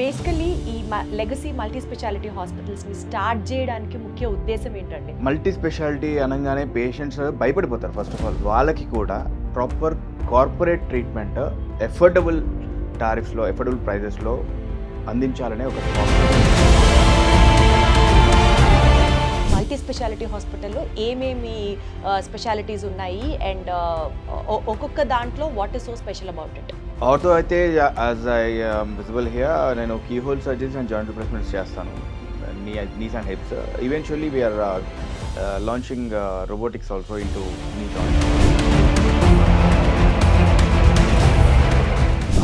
Basically ఈ legacy multi speciality హాస్పిటల్స్ని start చేయడానికి ముఖ్య ఉద్దేశం ఏంటండి? మల్టీ స్పెషాలిటీ అనగానే పేషెంట్స్ భయపడిపోతారు. ఫస్ట్ ఆఫ్ ఆల్ వాళ్ళకి కూడా ప్రాపర్ కార్పొరేట్ ట్రీట్మెంట్ ఎఫోర్డబుల్ టారిఫ్స్లో ఎఫోర్డబుల్ ప్రైజెస్లో అందించాలనే ఒక మల్టీ స్పెషాలిటీ హాస్పిటల్లో ఏమేమి స్పెషాలిటీస్ ఉన్నాయి అండ్ ఒక్కొక్క దాంట్లో what is so special about it? Ortho అయితే యాజ్ ఐ విజిబుల్ హియర్ నేను keyhole surgeries and joint replacements చేస్తాను, knees and hips. Eventually we're launching robotics also into knee joint.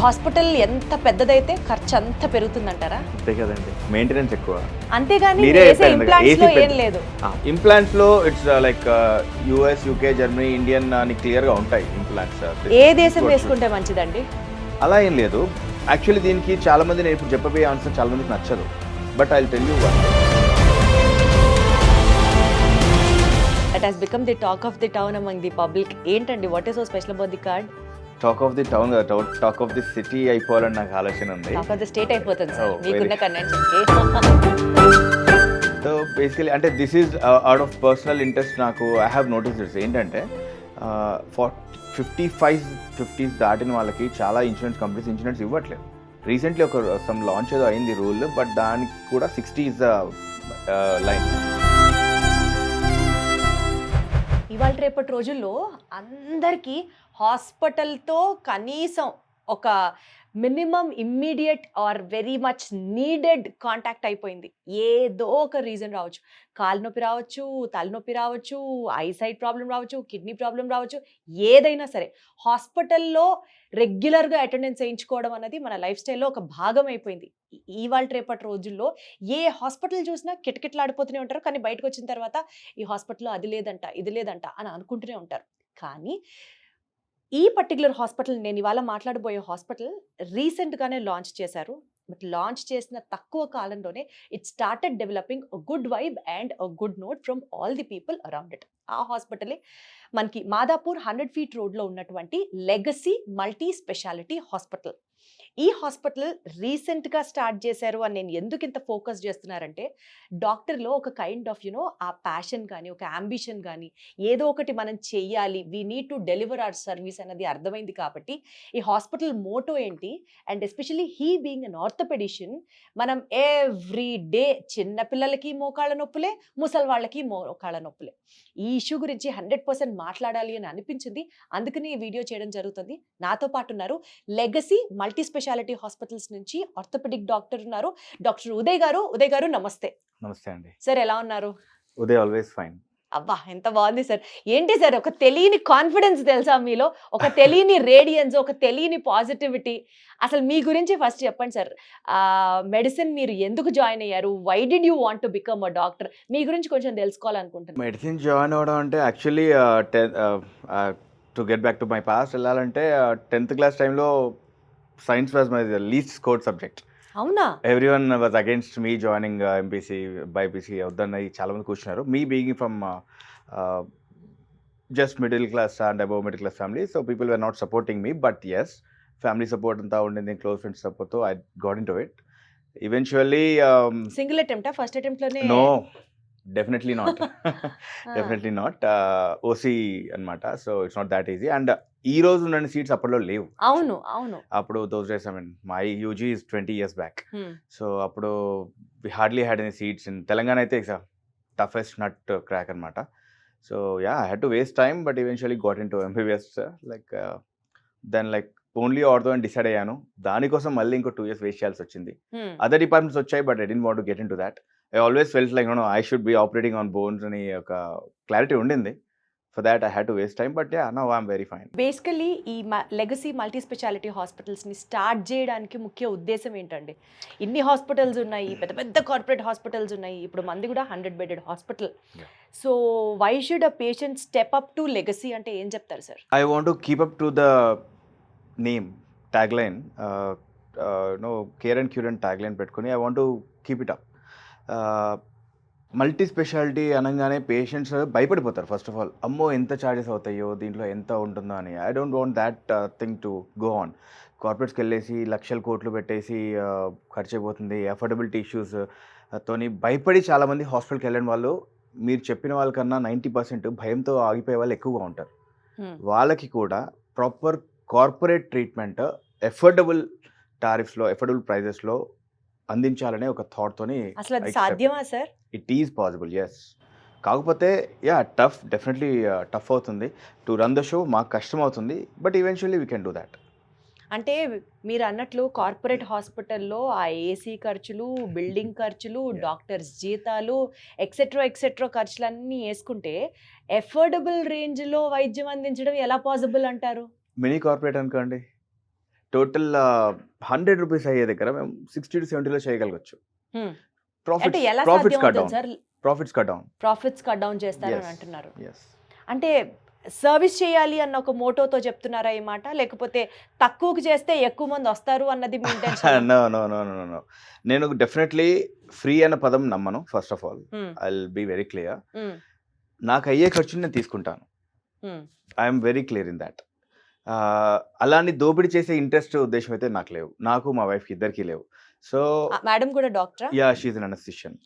Hospital ఎంత పెద్దదైతే ఖర్చు అంత పెరుగుతుందంటారా? అంతే కదండి, మెయింటెనెన్స్ ఎక్కువ. అంతేగాని ఏం లేదు. ఇంప్లాంట్స్ లో it's like US, UK, Germany, Indian అని క్లియర్ గా ఉంటాయి ఇంప్లాంట్స్. ఏ దేశం వేసుకుంటే మంచిదండి? అలా ఏం లేదు. యాక్చువల్లీ దీనికి చాలా మంది, నేను ఇప్పుడు చెప్పబోయే ఆన్సర్ చాలా మందికి నచ్చదు, but I will tell you one. It has become the talk of the town among the public. ఏంటండి what is so special about the card? Talk of the town కదా, టాక్ ఆఫ్ ది సిటీ అయిపోవాలని నాకు ఆలోచన ఉంది. Talk of the state అయిపోతుంది sir Oh, మీకున్న convention కి. So basically అంటే this is out of personal interest. నాకు ఐ హ్యావ్ నోటీస్ ఇట్స్ ఏంటంటే 50s దాటిన వాళ్ళకి చాలా ఇన్సూరెన్స్ కంపెనీస్ ఇన్సూరెన్స్ ఇవ్వట్లేదు. రీసెంట్లీ ఒక సమ్ లాంచ్ ఏదో అయింది రూల్, బట్ దానికి కూడా 60s లైన్. ఇవాళ రేపటి రోజుల్లో అందరికీ హాస్పిటల్తో కనీసం ఒక minimum immediate or very much needed contact అయిపోయింది. ఏదో ఒక రీజన్ రావచ్చు, కాలు నొప్పి రావచ్చు, తలనొప్పి రావచ్చు, ఐసైట్ ప్రాబ్లం రావచ్చు, కిడ్నీ ప్రాబ్లం రావచ్చు, ఏదైనా సరే హాస్పిటల్లో రెగ్యులర్గా అటెండెన్స్ చేయించుకోవడం అనేది మన లైఫ్ స్టైల్లో ఒక భాగం అయిపోయింది. ఇవాళ రేపటి రోజుల్లో ఏ హాస్పిటల్ చూసినా కిటకిటలాడిపోతూనే ఉంటారు, కానీ బయటకు వచ్చిన తర్వాత ఈ హాస్పిటల్లో అది లేదంట ఇది లేదంట అని అనుకుంటూనే ఉంటారు. కానీ ఈ పర్టికులర్ హాస్పిటల్, నేను ఇవాళ మాట్లాడబోయే హాస్పిటల్ రీసెంట్గానే లాంచ్ చేశారు. బట్ లాంచ్ చేసిన తక్కువ కాలంలోనే it started developing a good vibe and a good note from all the people around it. ఆ హాస్పిటలే మనకి మాదాపూర్ 100 feet రోడ్లో ఉన్నటువంటి లెగసీ మల్టీ స్పెషాలిటీ హాస్పిటల్. ఈ హాస్పిటల్ రీసెంట్గా స్టార్ట్ చేశారు అని నేను ఎందుకు ఇంత ఫోకస్ చేస్తున్నారంటే, డాక్టర్లో ఒక కైండ్ ఆఫ్ ఆ ప్యాషన్ కానీ ఒక అంబిషన్ కానీ ఏదో ఒకటి మనం చెయ్యాలి, we need to deliver our service అన్నది అర్థమైంది. కాబట్టి ఈ హాస్పిటల్ మోటో ఏంటి, and especially he being an orthopedician, మనం ఎవ్రీ డే చిన్నపిల్లలకి మోకాళ్ళ నొప్పులే, ముసలి వాళ్ళకి మోకాళ్ళ నొప్పులే. ఈ ఇష్యూ గురించి 100% మాట్లాడాలి అని అనిపించింది, అందుకని ఈ వీడియో చేయడం జరుగుతుంది. నాతో పాటు ఉన్నారు లెగసీ మల్టీ స్పెషాలిటీ హాస్పిటల్స్ నుంచి ఆర్థోపెడిక్ డాక్టర్ ఉన్నారు, డాక్టర్ ఉదయ్ గారు. ఉదయ్ గారు నమస్తే. నమస్తే అండి సార్, ఎలా ఉన్నారు? Uday always fine. అబ్బా ఎంత బాగుంది సార్. ఏంటి సార్, ఒక తెలియని కాన్ఫిడెన్స్ తెలుసా మీలో, ఒక తెలియని రేడియన్స్, ఒక తెలియని పాజిటివిటీ. అసలు మీ గురించి ఫస్ట్ చెప్పండి సార్. మెడిసిన్ మీరు ఎందుకు జాయిన్ అయ్యారు? Why did you want to become a doctor? మీ గురించి కొంచెం తెలుసుకోవాలనుకుంటున్నాను. మెడిసిన్ జాయిన్ అవ్వడం అంటే actually to get back to my past వెళ్ళాలంటే 10th క్లాస్ టైంలో science was my least scored subject. అవునా? Everyone was against me joining MPC BiPC వద్దన్నది చాలా మంది కూర్చున్నారు. Me being from just middle class and above middle class family, so people were not supporting me, but yes family support అంతా ఉండింది, close friends సపోర్ట్తో I got into it. Eventually single అటెంప్టా? First attempt లోనే? No, definitely not. Definitely not. OC అనమాట, so it's not that easy. And ఈ రోజు ఉన్న seats అప్పట్లో లేవు. అవును అవును. అప్పుడు those days, I mean my UG is 20 years back. So అప్పుడు we hardly had any seats in Telangana. అయితే టఫెస్ట్ నట్ క్రాక్ అనమాట. So yeah, I had to waste time, but eventually got into MBBS. Like then like only ortho అని decide అయ్యాను. దానికోసం మళ్ళీ ఇంకో 2 years waste చేయాల్సి వచ్చింది. అదర్ డిపార్ట్మెంట్స్ వచ్చాయి, but I didn't want to get into that. I always felt like no I should be operating on bones అని ఒక క్లారిటీ ఉండింది. For that I had to waste time, but yeah, now I'm very fine. Basically ఈ legacy multi speciality హాస్పిటల్స్ని start చేయడానికి ముఖ్య ఉద్దేశం ఏంటండి? ఇన్ని హాస్పిటల్స్ ఉన్నాయి, పెద్ద పెద్ద కార్పొరేట్ హాస్పిటల్స్ ఉన్నాయి, ఇప్పుడు మంది కూడా 100-bedded hospital. So why should a patient step up to legacy అంటే ఏం చెప్తారు sir? I want to keep up to the name tagline, no care and cure and tagline పెట్టుకొని I want to keep it up. Multi speciality అనగానే patients భయపడిపోతారు first of all. అమ్మో ఎంత charges అవుతాయో, దీంట్లో ఎంత ఉంటుందో అని. I don't want that thing to go on. కార్పొరేట్స్కి వెళ్ళేసి లక్షల కోట్లు పెట్టేసి ఖర్చు అయిపోతుంది, అఫోర్డబిలిటీ ఇష్యూస్ తోని భయపడి చాలామంది హాస్పిటల్కి వెళ్ళిన వాళ్ళు మీరు చెప్పిన వాళ్ళకన్నా 90% భయంతో ఆగిపోయే వాళ్ళు ఎక్కువగా ఉంటారు. వాళ్ళకి కూడా ప్రాపర్ కార్పొరేట్ ట్రీట్మెంట్ ఎఫోర్డబుల్ టారిఫ్స్లో, ఎఫోర్డబుల్ ప్రైజెస్లో అందించాలనే ఒక థాట్తోని అసలు అది సాధ్యమా sir? It is possible, yes. కాకపోతే డెఫినెట్లీ టఫ్ అవుతుంది టు రన్ ద షో. మాకు కష్టం అవుతుంది, but eventually we can do that. అంటే మీరు అన్నట్లు కార్పొరేట్ హాస్పిటల్లో ఆ ఏసీ ఖర్చులు, బిల్డింగ్ ఖర్చులు, డాక్టర్స్ జీతాలు, ఎక్సెట్రా ఖర్చులన్నీ వేసుకుంటే ఎఫోర్డబుల్ రేంజ్లో వైద్యం అందించడం ఎలా పాసిబుల్ అంటారు? మినీ కార్పొరేట్ అనుకోండి, టోటల్ 100 రూపీస్ అయ్యే దగ్గర మేము 60 to 70లో చేయగలగచ్చు. అంటే ఎలా ప్రాఫిట్స్ కట్ సాధ్యం down, sir? Profits cut down చేస్తారని అంటున్నారు. అంటే సర్వీస్ చేయాలి అన్న ఒక మోటోతో చెప్తున్నారా ఈ మాట, లేకపోతే తక్కువకి చేస్తే ఎక్కువ మంది వస్తారు అన్నది మీ intention? No no no no no నేను డెఫినెట్లీ ఫ్రీ అన్న పదం నమ్మను. First of all I will be very clear. నాకు అయ్యే ఖర్చుని నేను తీసుకుంటాను. I'm very clear in that. అలాని దోపిడీ చేసే ఇంట్రెస్ట్ ఉద్దేశం అయితే నాకు లేవు. నాకు మా వైఫ్కి ఇద్దరికి లేవు. సో మేడం కూడా డాక్టరా? Yeah, she is an anaesthetist.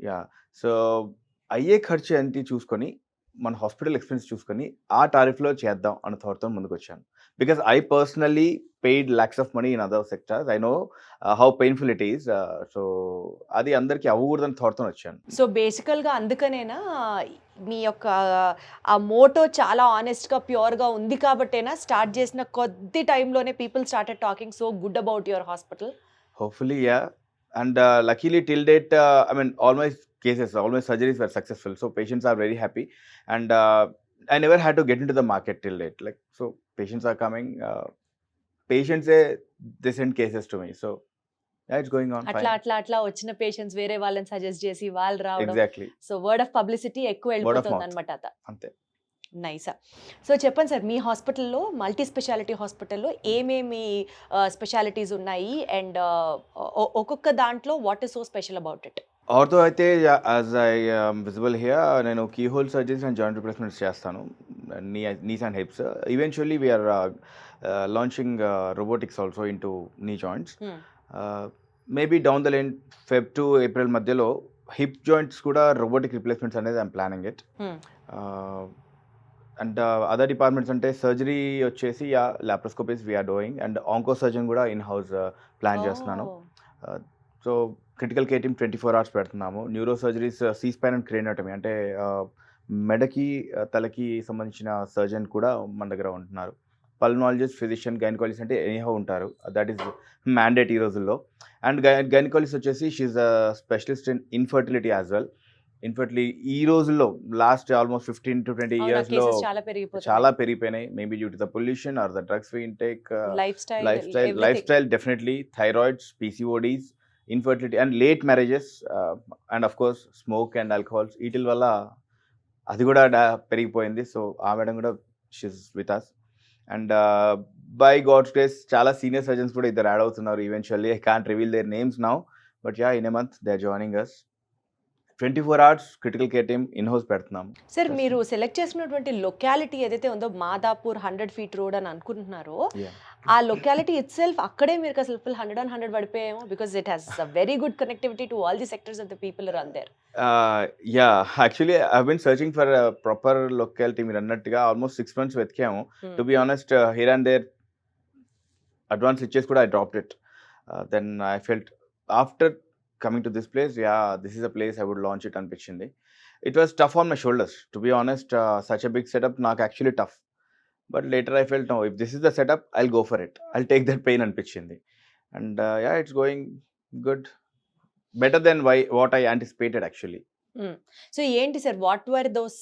Yeah, so అయ్యే ఖర్చు ఎంత చూసుకొని మన హాస్పిటల్ ఎక్స్పెన్స్ చూసుకొని ఆ టారిఫ్లో చేద్దాం అన్న థాట్తో ముందుకు వచ్చాను. Because I personally paid lakhs of money in other sectors. I know how painful it is. So అది అందరికీ అవ్వకూడదని థాట్తో వచ్చాను. సో బేసికల్గా అందుకనేనా మీ యొక్క ఆ మోటో చాలా ఆనెస్ట్గా ప్యూర్గా ఉంది కాబట్టేనా స్టార్ట్ చేసిన కొద్ది టైంలోనే people started talking so good about your hospital? Hopefully, yeah. And luckily till date, I mean, all my cases, all my surgeries were successful. So patients are very happy. And I never had to get into the market till date. Like, so patients are coming. Patients say they send cases to me. So yeah, it's going on fine. అట్లా వచ్చిన patients వేరే వాళ్ళని suggest చేసి వాళ్ళు రావడం. Exactly. So word of publicity ఎక్కువ వెళ్ళిపోతుంది అనమాట. అంతే. నైసా. సో చెప్పండి సార్, మీ హాస్పిటల్లో మల్టీ స్పెషాలిటీ హాస్పిటల్లో ఏమేమి స్పెషాలిటీస్ ఉన్నాయి అండ్ ఒక్కొక్క దాంట్లో what is so special about it? Ortho అయితే యాజ్ ఐ విజిబుల్ హియర్ నేను keyhole surgeries and joint replacements చేస్తాను, knees and hips. Eventually we're launching robotics also into knee joints. Maybe down the line Feb to April మధ్యలో hip joints కూడా robotic replacements అనేది I'm planning it. And other departments అంటే surgery వచ్చేసి laparoscopies we're doing, and onco surgeon కూడా in house plan చేస్తున్నాను. So critical care team 24 hours పెడుతున్నాము. Neuro surgeries, C spine and craniotomy అంటే మెడకి తలకి సంబంధించిన సర్జన్ కూడా మన దగ్గర ఉంటున్నారు. పల్మనాలజిస్ట్, ఫిజిషియన్, గైనకాలజిస్ట్ అంటే ఎనీహౌ ఉంటారు. దట్ ఈస్ మ్యాండేట్ ఈ రోజుల్లో. అండ్ గైనకాలజిస్ట్ వచ్చేసి she specialist in infertility as well. Infertility ఈ రోజుల్లో లాస్ట్ ఆల్మోస్ట్ 15 to 20 yearsలో చాలా పెరిగిపోయినాయి. Maybe due to the pollution or the drugs we intake, lifestyle definitely, thyroids, PCODs, infertility and late marriages, and of course smoke and alcohols, వీటి వల్ల అది కూడా పెరిగిపోయింది. సో ఆ మేడం కూడా she's with us. And by God's grace చాలా senior surgeons కూడా ఇద్దరు యాడ్ అవుతున్నారు. Eventually I can't reveal their names now, but yeah, in a month they are joining us. 24 hours critical care team in house పెడుతున్నాము. Sir, మీరు select చేసుకున్నటువంటి locality ఏదైతే ఉందో Madhapur 100 feet road అని అనుకుంటున్నారో, ఆ లొకాలిటీ ఇట్ సెల్ఫ్ అక్కడే మీరు అసలు ఫుల్ 100 on 100 పడిపోయామో, because it has a very good connectivity to all the sectors of the people around there. Actually I have been searching for proper locality. మీరు అన్నట్టుగా almost 6 months వెతికాము. To be honest, here and there advance ఇచ్చేసి కూడా I dropped it. Then I felt after coming to this place, this is a place I would launch it అనిపించింది. It was tough on my shoulders, to be honest. Such a big setup నాకు actually tough, but later I felt no, if this is the setup, I'll go for it, I'll take that pain అనిపించింది. And it's going good, better than what I anticipated actually. So ఏంటి sir, what were those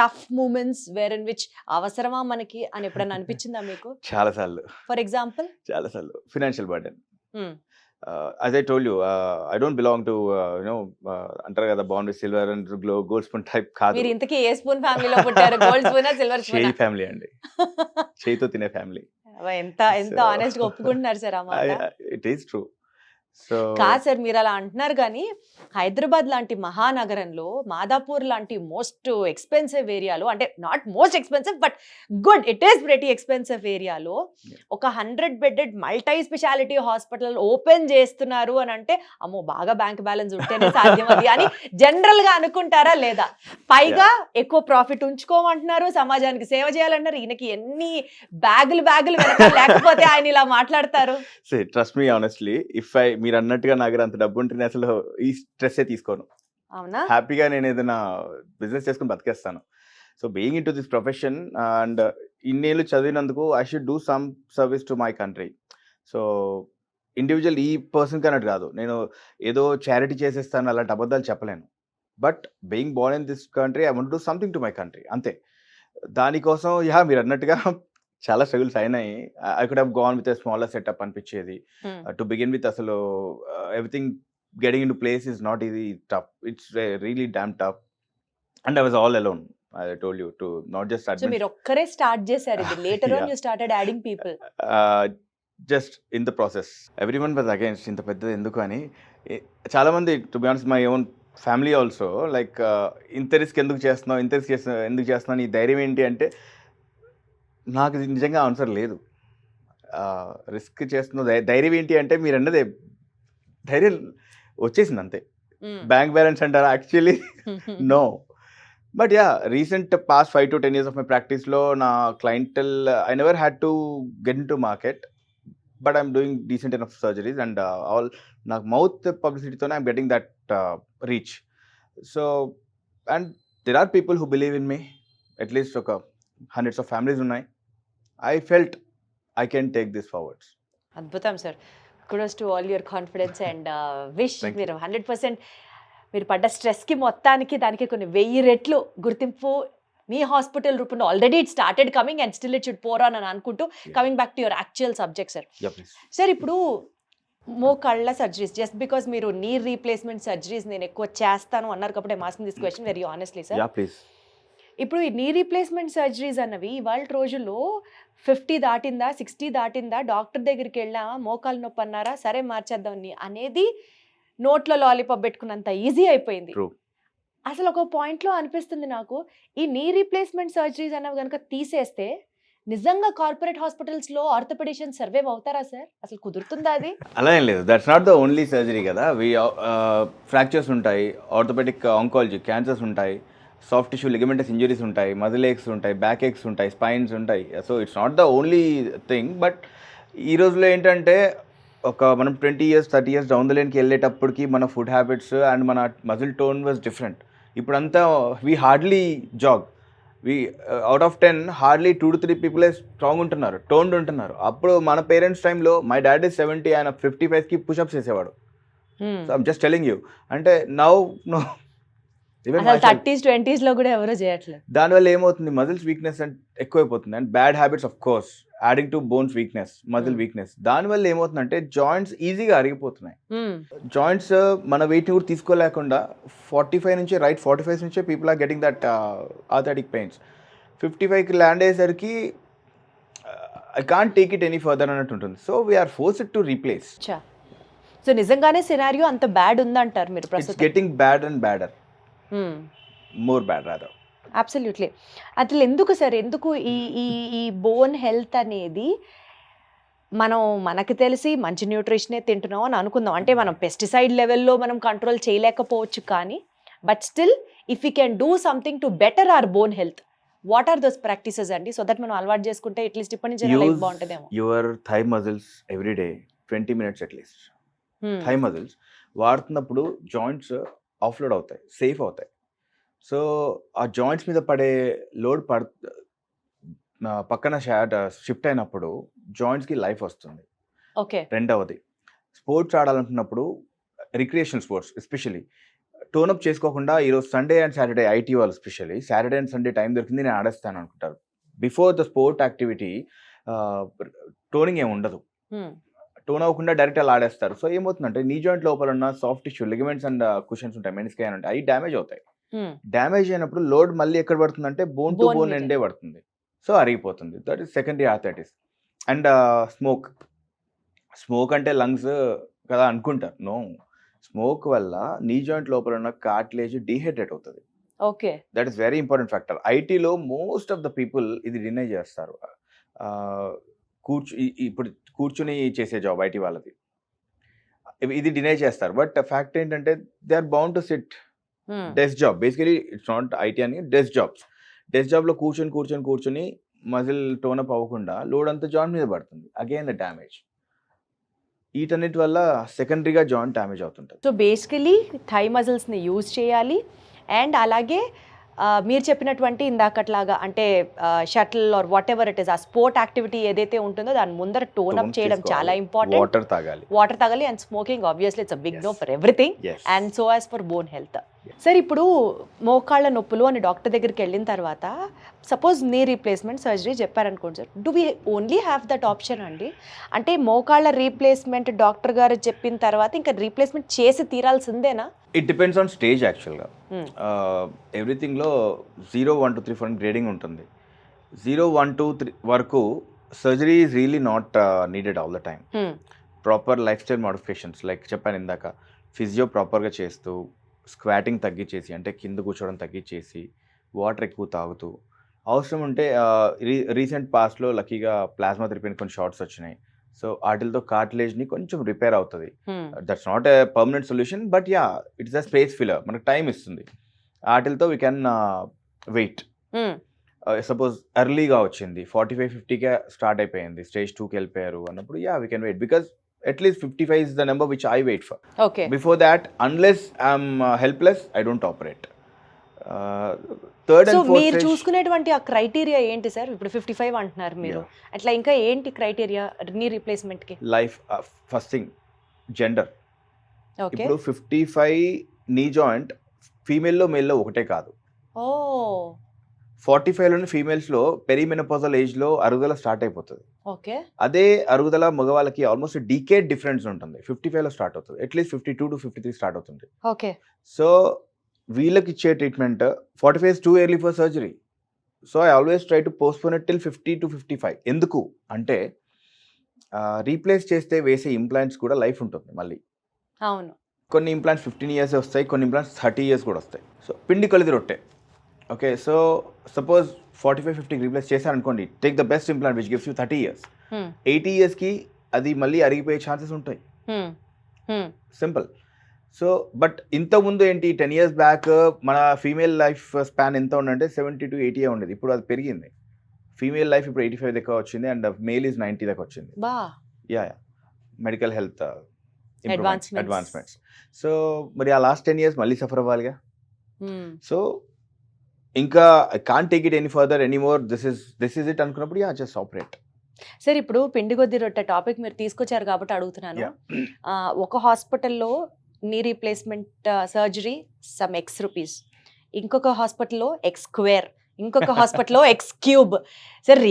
tough moments where in which అవసరమా మనకి అని ఎప్పుడైనా అనిపించిందా మీకు? చాలాసార్లు. For example? చాలాసార్లు. Financial burden. As I told you, I don't belong to అంటారు కదా, bond with silver and gold spoon type కాదు. మీరు ఇంతకీ ఏ స్పూన్ ఫ్యామిలీలో పుట్టారు? గోల్డ్ స్పూనా, సిల్వర్ స్పూనా? చేయి ఫ్యామిలీ అండి, చేయితో తినే ఫ్యామిలీ. ఎంత ఆనెస్ట్ గా ఒప్పుకుంటున్నారు సార్ ఆ మాట. It is true. సో కాదు సార్, మీరు అలా అంటున్నారు కానీ హైదరాబాద్ లాంటి మహానగరంలో మాదాపూర్ లాంటి మోస్ట్ ఎక్స్పెన్సివ్ ఏరియాలో, అంటే not most expensive but good, it is very expensive ఏరియాలో ఒక 100 bedded multi speciality hospital open చేస్తున్నారు అని అంటే అమ్మో బాగా బ్యాంక్ బ్యాలెన్స్ ఉంటేనే సాధ్యం అది అని జనరల్ గా అనుకుంటారా లేదా? పైగా ఎక్కువ ప్రాఫిట్ ఉంచుకోమంటున్నారు, సమాజానికి సేవ చేయాలన్నారు. ఈయనకి ఎన్ని బ్యాగులు వెనక లేకపోతే ఆయన ఇలా మాట్లాడతారు. ట్రస్ట్ మీ ఆనెస్ట్లీ, మీరు అన్నట్టుగా నాకు అంత డబ్బు ఉంటే నేను అసలు ఈ స్ట్రెస్ తీసుకోను. అవునా? హ్యాపీగా నేను ఏదైనా బిజినెస్ చేసుకుని బతికేస్తాను. So being into this profession and ఇన్నేళ్ళు చదివినందుకు I should do some service to my country. So individual ఈ పర్సన్ అన్నట్టు కాదు, నేను ఏదో చారిటీ చేసేస్తాను అలాంటి అబద్ధాలు చెప్పలేను. But being born in this country I want do something to my country, అంతే. దానికోసం మీరు అన్నట్టుగా చాలా స్ట్రగుల్స్ అయినాయి. I could have gone with a smaller setup అనిపించేది. టు బిగిన్ విత్ అసలు everything getting into place is not easy, tough. It's really damn tough. And I was all alone. I told you to not just admit. So మీరు ఒక్కరే start చేశారు ఇది. Later on you started adding people. Just in the process. Everyone was against ఇంత పెద్దది ఎందుకు అని. చాలా మంది, to be honest, my own family also, like ఇంత రిస్క్ ఎందుకు చేస్తున్నావు, ఎందుకు చేస్తున్నావు, నీ ధైర్యం ఏంటి అంటే నాకు నిజంగా ఆన్సర్ లేదు. రిస్క్ చేస్తున్నావు ధైర్యం ఏంటి అంటే మీరు అన్నదే ధైర్యం వచ్చేసింది అంతే. బ్యాంక్ బ్యాలెన్స్ అంటారా? Actually no. But recent past 5 to 10 years of my ప్రాక్టీస్లో నా క్లయింటల్ I never had to get into market, but I'm doing decent enough surgeries and all. నాకు మౌత్ పబ్లిసిటీతోనే I'm getting that reach. So and there are people who believe in me. At least ఒక hundreds of families ఉన్నాయి. I felt I can take this forwards. అద్భుతం సార్. Kudos to all your confidence and wish మీరు 100% మీరు పడ్డ స్ట్రెస్కి మొత్తానికి దానికి కొన్ని 1000 రెట్లు గుర్తింపు మీ హాస్పిటల్ రూపంలో already it started coming and still it should pour on అని అనుకుంటూ coming back to your actual subject sir. Sir ఇప్పుడు మోకాళ్ళ సర్జరీస్, జస్ట్ బికాస్ మీరు నీ రీప్లేస్మెంట్ సర్జరీస్ నేను ఎక్కువ చేస్తాను అన్నారు కాబట్టి I'm asking this question very honestly sir. ఇప్పుడు ఈ నీ రీప్లేస్మెంట్ సర్జరీస్ అన్నవి ఇవాళ రోజుల్లో 50 దాటిందా 60 దాటిందా డాక్టర్ దగ్గరికి వెళ్ళామా మోకాలు నొప్పి అన్నారా సరే మార్చేద్దాం అనేది నోట్లో లాలీపాప్ పెట్టుకున్నంత ఈజీ అయిపోయింది. అసలు ఒక పాయింట్లో అనిపిస్తుంది నాకు, ఈ నీ రీప్లేస్మెంట్ సర్జరీస్ అన్నవి కనుక తీసేస్తే నిజంగా కార్పొరేట్ హాస్పిటల్స్లో ఆర్థోపెడిషియన్స్ సర్వైవ్ అవుతారా సార్? అసలు కుదురుతుందా అది? అలా ఏం లేదు, that's not the only surgery కదా. ఫ్రాక్చర్స్ ఉంటాయి, ఆర్థోపెడిక్ ఆంకాలజీ క్యాన్సర్స్ ఉంటాయి, సాఫ్ట్ టిష్యూ లిగమెంటస్ ఇంజరీస్ ఉంటాయి, మజిల్ ఏక్స్ ఉంటాయి, బ్యాక్ ఏక్స్ ఉంటాయి, స్పైన్స్ ఉంటాయి. So it's not the only thing. But ఈ రోజులో ఏంటంటే మనం 20 years 30 years డౌన్ ద లైన్కి వెళ్ళేటప్పటికి మన ఫుడ్ హ్యాబిట్స్ అండ్ మన మజిల్ టోన్ వాజ్ డిఫరెంట్. ఇప్పుడంతా we hardly jog. Out of 10 hardly 2 to 3 people strong ఉంటున్నారు, టోన్డ్ ఉంటున్నారు. అప్పుడు మన పేరెంట్స్ టైంలో మై డాడ్ ఇస్ 70, ఆయన 55కి పుషప్స్ చేసేవాడు. So I'm just telling you. అంటే నో 30s 20s లో కూడా ఎవరో చేయట్లేదు. దానివల్ల ఏమవుతుంది, మజిల్స్ వీక్నెస్ ఎక్కువైపోతుంది and bad habits of course adding to bones weakness, muscle weakness. దానివల్ల ఏమవుతుందంటే జాయింట్స్ ఈజీగా అరిగిపోతున్నాయి. జాయింట్స్ మన వెయిట్ కూడా తీసుకోలేకుండా 45 నుంచి 45 నుంచే people are getting that arthritic pains. 55కి ల్యాండ్ అయ్యేసరికి I can't take it any further అన్నట్టు ఉంటుంది. So we're forced to replace. So నిజంగానే సినారియో అంత బ్యాడ్ ఉందంటారు మీరు? It's getting bad and badder, more bad rather. Absolutely. అసలు ఎందుకు సార్, ఎందుకు ఈ బోన్ హెల్త్ అనేది మనకు తెలిసి మంచి న్యూట్రిషనే తింటున్నాం అని అనుకుందాం. అంటే మనం పెస్టిసైడ్ లెవెల్లో మనం కంట్రోల్ చేయలేకపోవచ్చు, కానీ but still if you can do something to better our bone health, what are those practices అండి? సో దట్ మనం అలవాటు చేసుకుంటే అట్లీస్ట్ ఇప్పటి నుంచి లైఫ్ బాగుంటుందేమో. Your thigh muscles every day 20 minutes at least. Thigh muscles వాడుతున్నప్పుడు జాయింట్స్ ఆఫ్లోడ్ అవుతాయి, safe అవుతాయి. సో ఆ జాయింట్స్ మీద పడే లోడ్ పక్కన షిఫ్ట్ అయినప్పుడు జాయింట్స్కి లైఫ్ వస్తుంది. ఓకే. రెండవది, స్పోర్ట్స్ ఆడాలనుకున్నప్పుడు రిక్రియేషనల్ స్పోర్ట్స్ ఎస్పెషల్లీ టోనప్ చేసుకోకుండా ఈరోజు సండే అండ్ సాటర్డే ఐటీ వాళ్ళు especially Saturday and Sunday time దొరికింది నేను ఆడేస్తాను అనుకుంటారు. Before the sport activity toning ఏమి ఉండదు, టోన్ అవ్వకుండా డైరెక్ట్ అలా ఆడేస్తారు. సో ఏమవుతుందంటే నీ జాయింట్ లోపల ఉన్న soft tissue ligaments and cushions ఉంటాయి, మెనిస్కై ఉంటాయి, అవి డ్యామేజ్ అవుతాయి. డ్యామేజ్ అయినప్పుడు లోడ్ మళ్ళీ ఎక్కడ పడుతుందంటే బోన్ టు బోన్ ఎండే పడుతుంది. సో అరిగిపోతుంది. That is secondary arthritis. And smoke అంటే లంగ్స్ కదా అనుకుంటారు. నో, స్మోక్ వల్ల నీ జాయింట్ లోపల ఉన్న కార్టిలేజ్ డీహైడ్రేట్ అవుతుంది. Okay. That is very important factor. ఐటీలో మోస్ట్ ఆఫ్ ద పీపుల్ ఇది డినై చేస్తారు. ఇప్పుడు కూర్చుని చేసే జాబ్ ఐటీ వాళ్ళది, ఇది డినై చేస్తారు. బట్ ఫ్యాక్ట్ ఏంటంటే they are bound to sit. Desk job basically it's not IT అని, డెస్క్ జాబ్లో కూర్చొని మజిల్ టోన్ అప్ అవ్వకుండా లోడ్ అంతా జాయింట్ మీద పడుతుంది. Again the damage. వీటన్నిటి వల్ల సెకండరీగా జాయింట్ డ్యామేజ్ అవుతుంటుంది. సో బేసికలీ థై మజిల్స్ని యూజ్ చేయాలి. అండ్ అలాగే మీరు చెప్పినటువంటి ఇందాకట్లాగా అంటే shuttle or whatever it is, ఆ స్పోర్ట్ యాక్టివిటీ ఏదైతే ఉంటుందో దాని ముందర టోన్ అప్ చేయడం చాలా ఇంపార్టెంట్. వాటర్ తాగాలి. And smoking obviously it's a big no for everything and so as for bone health. Sir, ఇప్పుడు మోకాళ్ళ నొప్పులు అని డాక్టర్ దగ్గరికి వెళ్ళిన తర్వాత సపోజ్ నీ రీప్లేస్మెంట్ సర్జరీ చెప్పారనుకోండి sir, do we only have that option అండి? అంటే మోకాళ్ళ రీప్లేస్మెంట్ డాక్టర్ గారు చెప్పిన తర్వాత ఇంకా రీప్లేస్మెంట్ చేసి తీరాల్సిందేనా? ఇట్ డిపెండ్స్ ఆన్ స్టేజ్ యాక్చువల్గా. ఎవ్రీథింగ్లో 0, 1, 2, 3, 4 గ్రేడింగ్ ఉంటుంది. 0, 1, 2, 3 వరకు surgery is really not needed all the time. Proper life style modifications like చెప్పాను ఇందాక, ఫిజియో ప్రాపర్గా చేస్తూ, స్క్వాటింగ్ తగ్గించేసి అంటే కింద కూర్చోవడం తగ్గించేసి, వాటర్ ఎక్కువ తాగుతూ, అవసరం ఉంటే రీసెంట్ పాస్ట్లో లక్కీగా ప్లాస్మా థెరపీ కొన్ని షార్ట్స్ వచ్చినాయి. సో వాటితో కార్టిలేజ్ని కొంచెం రిపేర్ అవుతుంది. That's not a permanent solution, but yeah it's a space filler, మనకు టైం ఇస్తుంది. వాటితో వీ కెన్ వెయిట్. సపోజ్ ఎర్లీగా వచ్చింది 45-50కే స్టార్ట్ అయిపోయింది, స్టేజ్ 2కి వెళ్ళిపోయారు అన్నప్పుడు yeah we can wait, because at least 55 is the number which I wait for. Okay. Before that, unless I'm helpless, I don't operate. Third and fourth మీరు stage, చూసుకునేటువంటి ఆ criteria ఏంటి sir? ఇప్పుడు 55 అంటున్నారు మీరు, అట్లా ఇంకా ఏంటి క్రైటీరియా నీ రీప్లేస్మెంట్ కి? Life, first thing gender. Okay. ఇప్పుడు 55 నీ జాయింట్ ఫీమేల్లో మేల్లో ఒకటే కాదు. ఓ 45లోని ఫీమేల్స్లో పెరిమెనోపాజల్ ఏజ్లో అరుగుదల స్టార్ట్ అయిపోతుంది. ఓకే. అదే అరుగుదల మగవాళ్ళకి ఆల్మోస్ట్ డికేడ్ డిఫరెన్స్ ఉంటుంది. 55లో స్టార్ట్ అవుతుంది, అట్లీస్ట్ 52 to 53 స్టార్ట్ అవుతుంది. ఓకే. సో వీళ్ళకి ఇచ్చే treatment 45 is too early for surgery. So I always try to postpone it till 50 to 55. ఎందుకు అంటే రీప్లేస్ చేస్తే వేసే ఇంప్లాంట్స్ కూడా లైఫ్ ఉంటుంది మళ్ళీ. అవును. కొన్ని ఇంప్లాంట్స్ 15 years వస్తాయి, కొన్ని ఇంప్లాంట్స్ 30 years కూడా వస్తాయి. సో పిండి కొలిది రొట్టె. ఓకే, సో సపోజ్ 45-50 రీప్లేస్ చేశారనుకోండి, take the best implant which gives you 30 years. 80 yearsకి అది మళ్ళీ అరిగిపోయే ఛాన్సెస్ ఉంటాయి. సింపుల్. సో బట్ ఇంతకుముందు ఏంటి, 10 years బ్యాక్ మన ఫీమేల్ లైఫ్ స్పాన్ ఎంత ఉందంటే 70 to 80 ఉండేది. ఇప్పుడు అది పెరిగింది. ఫీమేల్ లైఫ్ ఇప్పుడు 85 దాకా వచ్చింది అండ్ మేల్ ఈజ్ 90 దాకా వచ్చింది. Yeah medical health advancements. So మరి ఆ లాస్ట్ 10 years మళ్ళీ సఫర్ అవ్వాలిగా. సో ఇంకా I can't take it any further anymore, this is it అనుకున్నప్పుడు యా జస్ట్ ఆపరేట్. సార్, ఇప్పుడు పిండి కొద్ది రొట్టె టాపిక్ మీరు తీసుకొచ్చారు కాబట్టి అడుగుతున్నాను. ఒక హాస్పిటల్లో knee replacement surgery some X rupees, ఇంకొక హాస్పిటల్లో X², ఇంకొక హాస్పిటల్లో X³ సార్.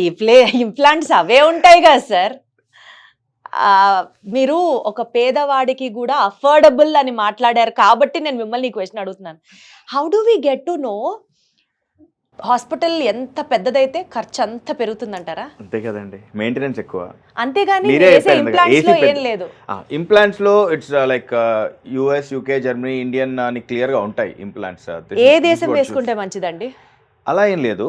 ఇంప్లాంట్స్ అవే ఉంటాయి కదా సార్. మీరు ఒక పేదవాడికి కూడా అఫోర్డబుల్ అని మాట్లాడారు కాబట్టి నేను మిమ్మల్ని ఈ క్వశ్చన్ అడుగుతున్నాను. How do we get to know hospital ఎంత పెద్దదైతే ఖర్చు అంత పెరుగుతుందంటారా? అంతే కదండి, మెయింటెనెన్స్ ఎక్కువ. అంతేగాని ఏం లేదు. ఇంప్లాంట్స్ లో it's like US, UK, Germany, Indian అని క్లియర్ గా ఉంటాయి ఇంప్లాంట్స్. ఏ దేశం వేసుకుంటే మంచిదండి? అలా ఏం లేదు.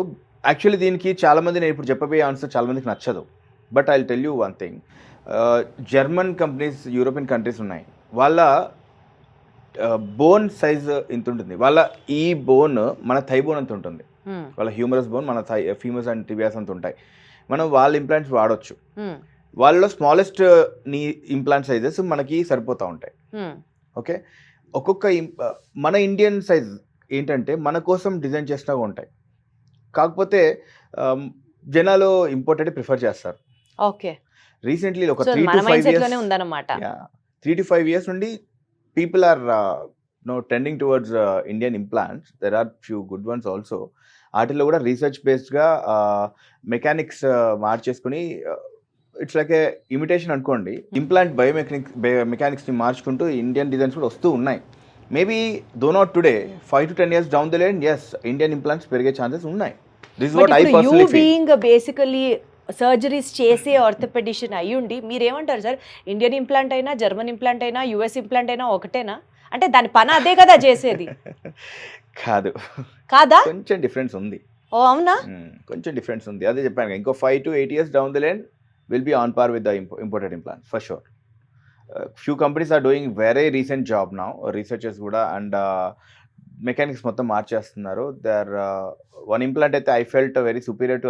యాక్చువల్లీ దీనికి చాలా మంది, నేను ఇప్పుడు చెప్పబోయే ఆన్సర్ చాలా మందికి నచ్చదు, but I will tell you one thing. German companies, European countries ఉన్నాయి, వాళ్ళ బోన్ సైజ్ ఇంత ఉంటుంది. వాళ్ళ ఈ బోన్ మన థై బోన్ అంత ఉంటుంది. వాళ్ళ హ్యూమరస్ బోన్ మన థై ఫీమర్స్ అండ్ టిబియాస్ అంత ఉంటాయి. మనం వాళ్ళ ఇంప్లాంట్స్ వాడవచ్చు. వాళ్ళలో స్మాలెస్ట్ నీ ఇంప్లాంట్ సైజెస్ మనకి సరిపోతూ ఉంటాయి. ఓకే, ఒక్కొక్క మన ఇండియన్ సైజ్ ఏంటంటే మన కోసం డిజైన్ చేసినవి ఉంటాయి. కాకపోతే జనాలు ఇంపోర్టెడ్ ప్రిఫర్ చేస్తారు. ఓకే. రీసెంట్లీ ఒక 3 to 5 years నుండి people are trending towards Indian implants. There are few good ones also. వాటిల్లో కూడా రీసెర్చ్ బేస్డ్గా మెకానిక్స్ మార్చేసుకుని ఇట్స్ లైక్ ఏ ఇమిటేషన్ అనుకోండి. ఇంప్లాంట్ మెకానిక్స్ని మార్చుకుంటూ ఇండియన్ డిజైన్స్ కూడా వస్తూ ఉన్నాయి. Maybe though not today, 5 to 10 years down the line, yes Indian implants పెరిగే ఛాన్సెస్ ఉన్నాయి. This is what I personally feel. Being basically surgeries చేసే ఆర్థోపెడిషన్ అయ్యుండి మీరేమంటారు సార్? ఇండియన్ ఇంప్లాంట్ అయినా, జర్మన్ ఇంప్లాంట్ అయినా, యూఎస్ ఇంప్లాంట్ అయినా ఒకటేనా? అంటే దాని పని అదే కదా చేసేది. కాదు, కాదా? కొంచెం డిఫరెన్స్ ఉంది. ఓ అవునా? కొంచెం డిఫరెన్స్ ఉంది. అదే చెప్పాను కదా, ఇంకో 5 to 8 years down the lane will be on par with the imported implants for sure. Few companies are doing very recent job now, researchers కూడా అండ్ మెకానిక్స్ మొత్తం మార్చేస్తున్నారు. దర్ వన్ ఇంప్లాంట్ అయితే I felt very superior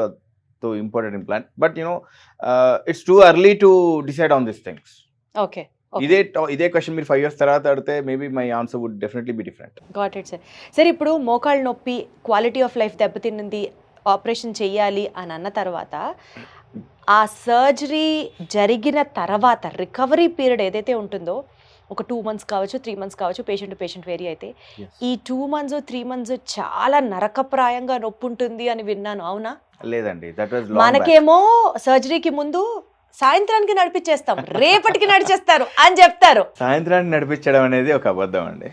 to imported implant, but it's too early to decide on this things. Okay. ఇదే question మీరు 5 years తర్వాత అడిగితే maybe my answer would definitely be different. Got it sir. Sir ఇప్పుడు మోకాళ్ళ నొప్పి, quality of life దెబ్బతిన్నది, operation చేయాలి అని అన్న తర్వాత ఆ సర్జరీ జరిగిన తర్వాత రికవరీ పీరియడ్ ఏదైతే ఉంటుందో, ఒక 2 months కావచ్చు, 3 months కావచ్చు, పేషెంట్ టు పేషెంట్ వేరీ అయితే, ఈ 2 months 3 months చాలా నరకప్రాయంగా నొప్పి ఉంటుంది అని విన్నాను. అవునా? లేదండి, దట్ వాస్ మనకేమో సర్జరీకి ముందు సాయంత్రానికి నడిపించేస్తాం, రేపటికి నడిచేస్తారు అని చెప్తారు. సాయంత్రానికి నడిపించడం అనేది ఒక అబద్ధం అండి.